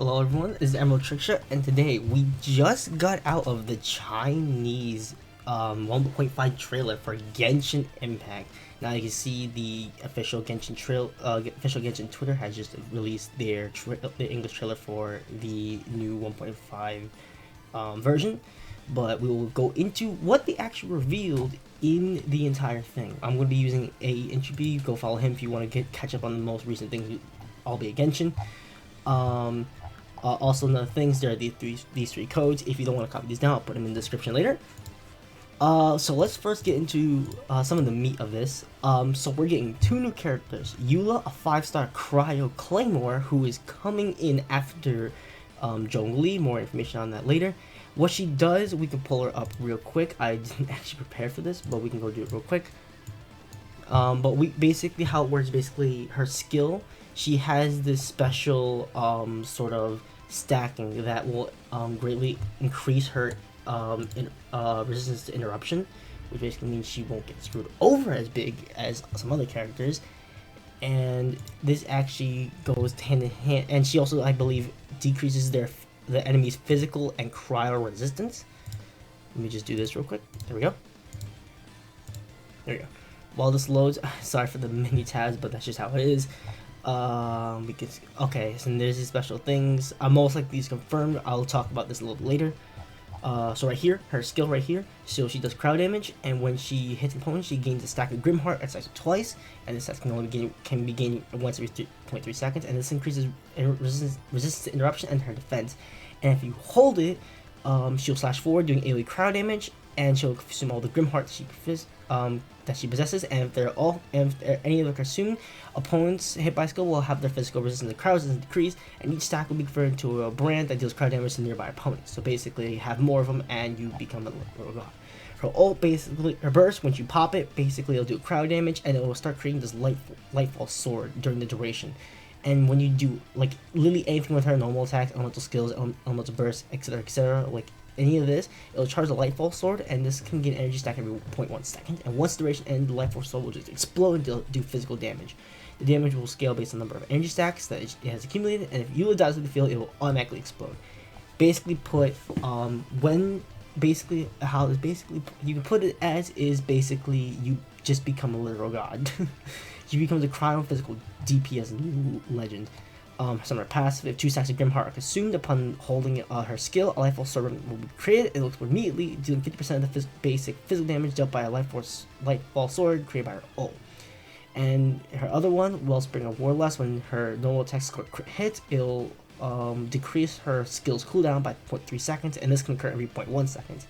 Hello everyone, this is Emerald Trickshot, and today we just got out of the Chinese 1.5 trailer for Genshin Impact. Now you can see the official official Genshin Twitter has just released their English trailer for the new 1.5 version. But we will go into what they actually revealed in the entire thing. I'm going to be using A. Go follow him if you want to catch up on the most recent things, albeit Genshin. Also, another things, there are these three codes. If you don't want to copy these down, I'll put them in the description later. So let's first get into some of the meat of this. So we're getting two new characters. Eula, a 5-star Cryo Claymore, who is coming in after Zhongli. More information on that later. What she does, we can pull her up real quick. I didn't actually prepare for this, but we can go do it real quick. But we basically, how it works, basically her skill, she has this special sort of stacking that will greatly increase her resistance to interruption, which basically means she won't get screwed over as big as some other characters. And this actually goes hand in hand, and she also, I believe, decreases the enemy's physical and cryo resistance. Let me just do this real quick. There we go. There we go. While this loads, sorry for the mini tabs, but that's just how it is. Okay, so there's these special things. Most likely these confirmed. I'll talk about this a little later. So right here, her skill right here, so she does crowd damage, and when she hits an opponent, she gains a stack of Grimheart at size twice, and this stack can only be gained once every 3.3 seconds, and this increases resistance to interruption and her defense. And if you hold it, she'll slash forward doing AoE crowd damage, and she'll consume all the Grimheart that she possesses, and if any of them consumed, opponents hit by skill will have their physical resistance to crowd resistance decrease, and each stack will be converted into a brand that deals crowd damage to nearby opponents. So basically, you have more of them, and you become a little god. Her ult, basically, her burst, once you pop it, basically it'll do crowd damage, and it will start creating this lightfall sword during the duration. And when you do like literally anything with her, normal attacks, elemental skills, elemental burst, etc., like any of this, it'll charge the Lightfall Sword, and this can get an energy stack every 0.1 second. And once the duration ends, the Lightfall Sword will just explode and do physical damage. The damage will scale based on the number of energy stacks that it has accumulated, and if Eula dies in the field, it will automatically explode. Basically put, how this basically, you can put it as is basically you just become a literal god. You become the cryo physical DPS legend. Some are passive. If 2 stacks of Grimheart are consumed upon holding her skill, a Lightfall Sword will be created. It will explode immediately, dealing 50% of the basic physical damage dealt by a Lightfall Sword created by her ult. And her other one, Wellspring of Warlust, when her normal attack score hits, it'll decrease her skill's cooldown by 0.3 seconds, and this can occur every 0.1 seconds.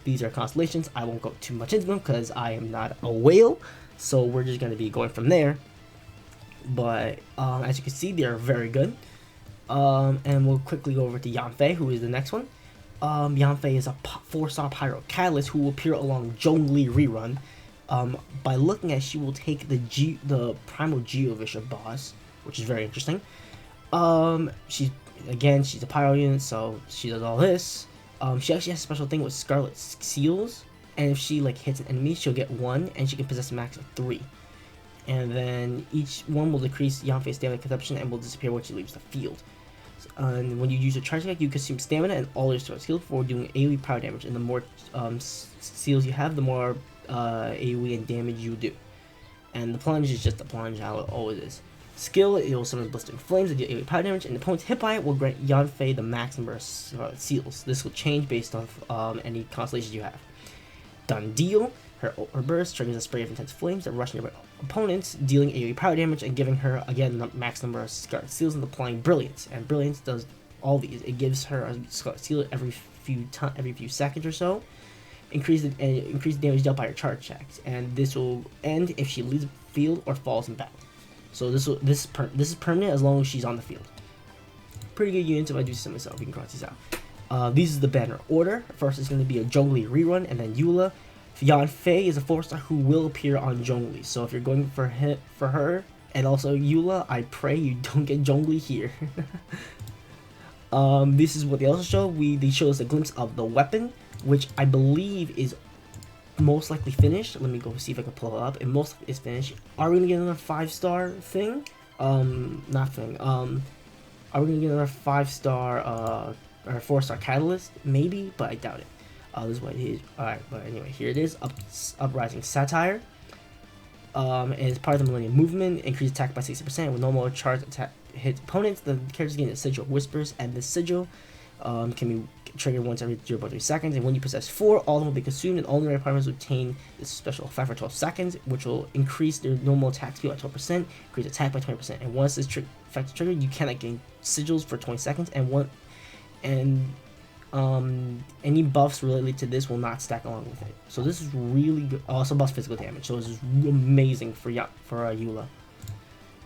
These are constellations. I won't go too much into them because I am not a whale, so we're just going to be going from there. But as you can see, they are very good. And we'll quickly go over to Yanfei, who is the next one. Yanfei is a 4-star Pyro Catalyst who will appear along Zhongli rerun. By looking at, she will take the Primal Geovisher boss, which is very interesting. She's a Pyro unit, so she does all this. She actually has a special thing with Scarlet Seals, and if she hits an enemy, she'll get 1, and she can possess a max of 3. And then each one will decrease Yanfei's stamina consumption and will disappear once she leaves the field. And when you use a charge attack, you consume stamina and all your skills for doing AoE power damage. And the more seals you have, the more AoE and damage you do. And the plunge is just the plunge, how it always is. Skill, it will summon Blistering Flames that do AoE power damage, and the opponent's hit by it will grant Yanfei the max number of seals. This will change based off any constellations you have. Done deal. Her burst triggers a spray of intense flames that rush nearby opponents, dealing AoE power damage and giving her, again, the max number of Scarlet Seals and applying Brilliance. And Brilliance does all these. It gives her a Scarlet Seal every few seconds or so, increase the damage dealt by her charge attacks. And this will end if she leaves the field or falls in battle. So this is permanent as long as she's on the field. Pretty good units if I do see myself. We can cross these out. These is the banner order. First is going to be a Zhongli rerun, and then Eula. Yanfei is a 4-star who will appear on Zhongli, so if you're going for her, and also Eula, I pray you don't get Zhongli here. This is what they also show. They show us a glimpse of the weapon, which I believe is most likely finished. Let me go see if I can pull it up. It most likely is finished. Are we gonna get another 5-star thing? Not thing. Are Are we gonna get another 5-star or 4-star catalyst? Maybe, but I doubt it. This is what it is. Alright, but anyway, here it is. Uprising Satire. And it's part of the Millennium Movement. Increase attack by 60%. With normal charge attack hit opponents, the character's getting a Sigil of Whispers, and the Sigil can be triggered once every 0.3 seconds. And when you possess 4, all of them will be consumed, and all the requirements will obtain this special effect for 12 seconds, which will increase their normal attack speed by 12%, increase attack by 20%. And once this effect is triggered, you cannot gain sigils for 20 seconds, and any buffs related to this will not stack along with it. So this is really good. Also buffs physical damage, so this is amazing for Eula,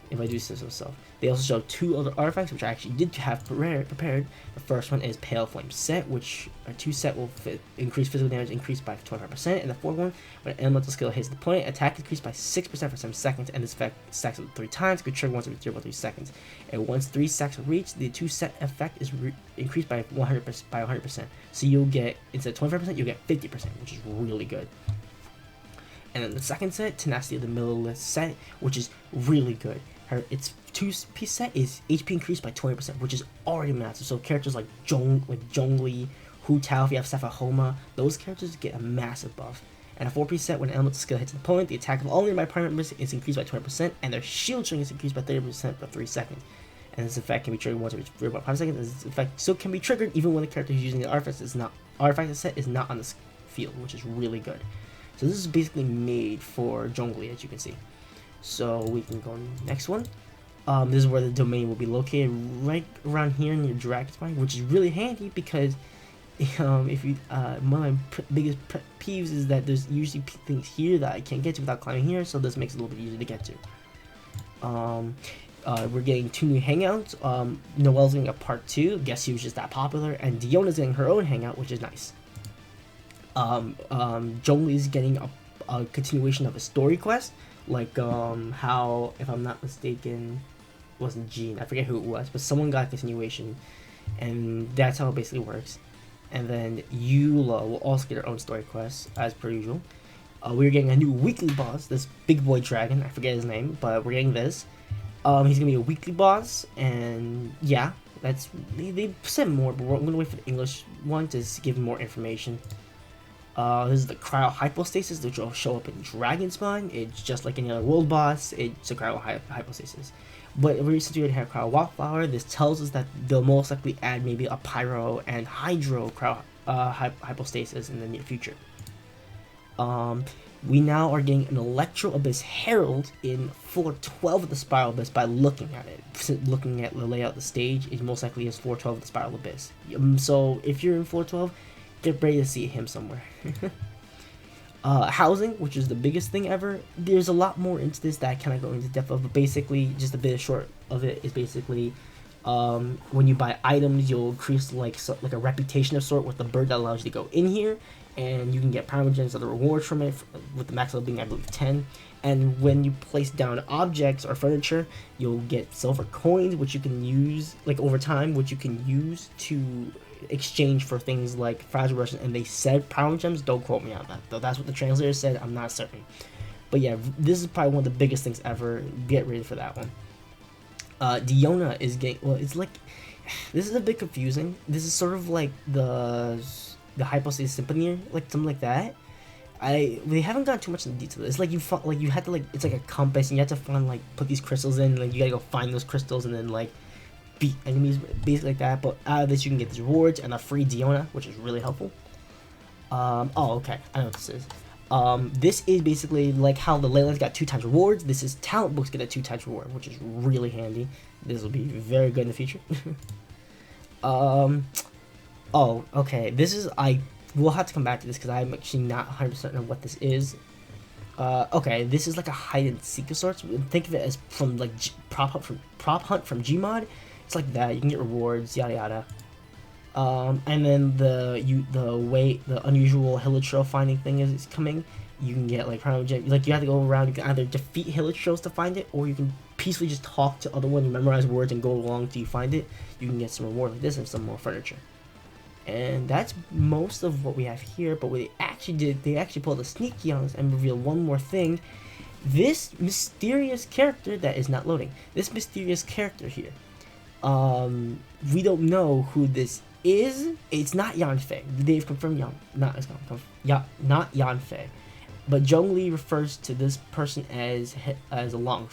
if I do say so myself. They also show 2 other artifacts, which I actually did have prepared. The first one is Pale Flame Set, which a 2 set will increase physical damage increased by 25%. And the fourth one, when an elemental skill hits the opponent, attack increased by 6% for 7 seconds, and this effect stacks up 3 times, could trigger once every 0.3 seconds. And once 3 stacks are reached, the 2 set effect is increased by 100%. So you'll get, instead of 25%, you'll get 50%, which is really good. And then the second set, Tenacity of the Millilith set, which is really good. Its 2-piece set is HP increased by 20%, which is already massive. So characters like Zhongli, Hu Tao, if you have Safahoma, those characters get a massive buff. And a 4-piece set, when an elemental skill hits an opponent, the attack of all nearby party members is increased by 20%, and their shield string is increased by 30% for 3 seconds. And this effect can be triggered once every 3.5 seconds. And this effect still can be triggered even when the character who's using the artifact set is not on the field, which is really good. So this is basically made for Zhongli, as you can see. So we can go next one. This is where the domain will be located, right around here near Dragon Spine, which is really handy because if you one of my biggest peeves is that there's usually things here that I can't get to without climbing here, so this makes it a little bit easier to get to. We're getting 2 new hangouts. Noelle's getting a part 2. Guess he was just that popular, and Diona's getting her own hangout, which is nice. Zhongli's getting a continuation of a story quest. Like how, if I'm not mistaken, it wasn't Jean, I forget who it was, but someone got a continuation, and that's how it basically works. And then Eula will also get her own story quest, as per usual. We're getting a new weekly boss, this big boy dragon, I forget his name, but we're getting this. He's gonna be a weekly boss, and yeah, that's, they said more, but we're gonna wait for the English one to give more information. This is the Cryo Hypostasis, which will show up in Dragon Spine. It's just like any other world boss, it's a Cryo Hypostasis. But since we already have Cryo Wildflower, this tells us that they'll most likely add maybe a Pyro and Hydro Cryo Hypostasis in the near future. We now are getting an Electro Abyss Herald in floor 12 of the Spiral Abyss by looking at it. Looking at the layout of the stage, it most likely is floor 12 of the Spiral Abyss. So if you're in floor 12, get ready to see him somewhere. Housing, which is the biggest thing ever. There's a lot more into this that I cannot go into depth of, but basically, just a bit short of it is basically, when you buy items, you'll increase like a reputation of sort with the bird that allows you to go in here, and you can get Primogems of the rewards from it, with the max level being, I believe, 10. And when you place down objects or furniture, you'll get silver coins, which you can use, like over time, which you can use to exchange for things like Fragile Russian. And they said Primogems, don't quote me on that, though that's what the translator said, I'm not certain. But yeah, this is probably one of the biggest things ever. Get ready for that one. Diona is getting, well, it's like, this is a bit confusing. This is sort of like the Hypostasis Symphony, like something like that. They haven't gone too much into detail. It's like you had to it's like a compass, and you have to find put these crystals in, like you gotta go find those crystals and then like beat enemies, basically like that. But out of this you can get these rewards and a free Diona, which is really helpful. Oh, okay, I know what this is. This is basically like how the Leyland's got 2 times rewards. This is talent books get a 2 times reward, which is really handy. This will be very good in the future. Oh, okay. This is, we'll have to come back to this because I'm actually not 100% certain of what this is. Okay, this is like a hide and seek of sorts. Think of it as from like prop hunt from Gmod. It's like that. You can get rewards, yada yada. And then the unusual Hilichurl finding thing is coming. You can get like Primogems. Like you have to go around. You can either defeat Hilichurls to find it, or you can peacefully just talk to other ones, memorize words, and go along till you find it. You can get some reward like this and some more furniture. And that's most of what we have here. But what they actually did, they actually pulled a sneaky on us and revealed one more thing. This mysterious character that is not loading. This mysterious character here We don't know who this is. It's not Yanfei. They've confirmed not Yanfei. But Zhongli refers to this person as a long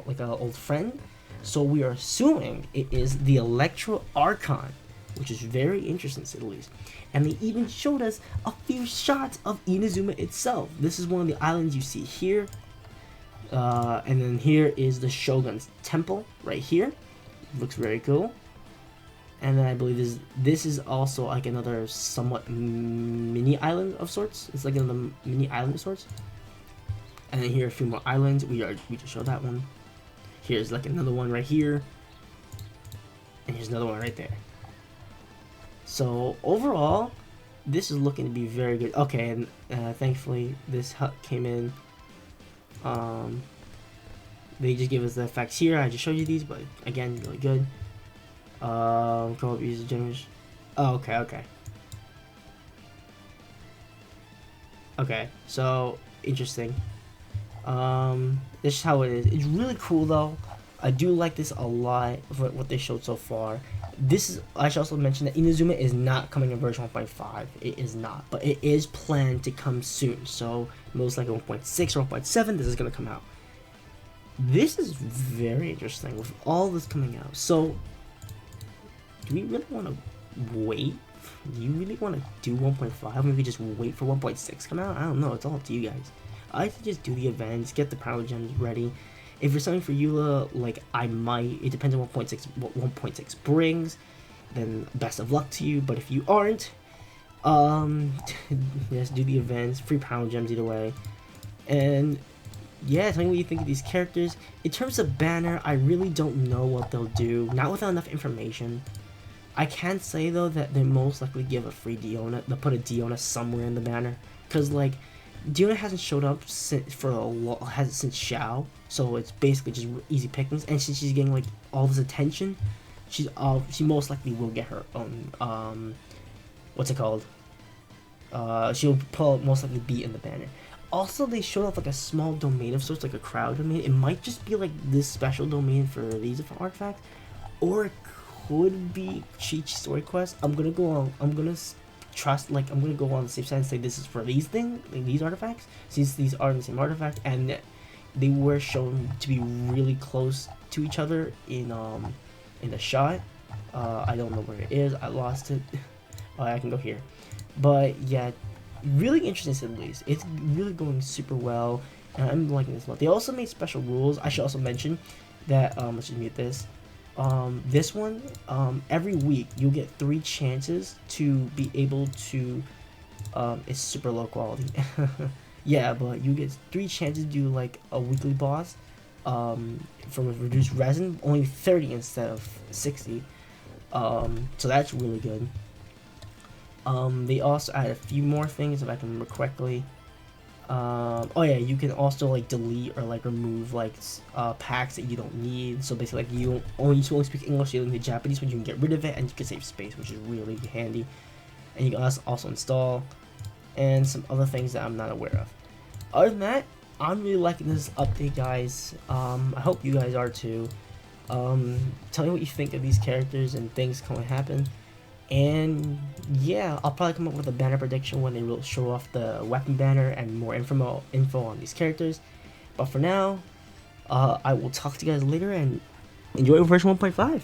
like an old friend. So we are assuming it is the Electro Archon, which is very interesting to say the least. And they even showed us a few shots of Inazuma itself. This is one of the islands you see here. And then here is the Shogun's Temple right here. Looks very cool. And then I believe this is also like another somewhat mini island of sorts. It's like another mini island of sorts. And then here are a few more islands. We just showed that one. Here's like another one right here. And here's another one right there. So overall, this is looking to be very good. Okay, and thankfully this hut came in. They just give us the effects here. I just showed you these, but again, really good. Co-op user generation. Oh, okay. Okay, so interesting. This is how it is. It's really cool though. I do like this a lot for what they showed so far. I should also mention that Inazuma is not coming in version 1.5. It is not, but it is planned to come soon. So most likely 1.6 or 1.7, this is gonna come out. This is very interesting with all this coming out. So do we really want to wait? Do you really want to do 1.5? Maybe just wait for 1.6 come out? I don't know. It's all up to you guys. I could just do the events, get the power gems ready. If you're something for Eula, like I might, it depends on what 1.6 brings, then best of luck to you. But if you aren't, just do the events, free power gems either way. And yeah, tell me what you think of these characters. In terms of banner, I really don't know what they'll do, not without enough information. I can say though that they most likely give a free Diona. They'll put a Diona somewhere in the banner, cause like Diona hasn't showed up since Xiao, so it's basically just easy pickings. And since she's getting like all this attention, she most likely will get her own what's it called? She'll most likely be in the banner. Also, they showed off like a small domain of sorts, like a crowd domain. It might just be like this special domain for these artifacts, or it could be Chi-Chi story quest. I'm gonna go on the safe side and say this is for these things, like these artifacts, since these are the same artifact, and they were shown to be really close to each other in the shot. I don't know where it is. I lost it. I can go here, but yeah, really interesting at least. It's really going super well, and I'm liking this a lot. They also made special rules. I should also mention that let's just mute this. This one, every week you'll get 3 chances to be able to, it's super low quality. Yeah, but you get 3 chances to do like a weekly boss, from a reduced resin, only 30 instead of 60. So that's really good. They also add a few more things if I can remember correctly. Oh yeah, you can also like delete or like remove like packs that you don't need. So basically, like you only speak English, you don't need Japanese, but you can get rid of it and you can save space, which is really handy. And you can also install and some other things that I'm not aware of. Other than that, I'm really liking this update, guys. I hope you guys are too. Tell me what you think of these characters and things going to happen. And yeah, I'll probably come up with a banner prediction when they will show off the weapon banner and more info on these characters. But for now, I will talk to you guys later and enjoy version 1.5.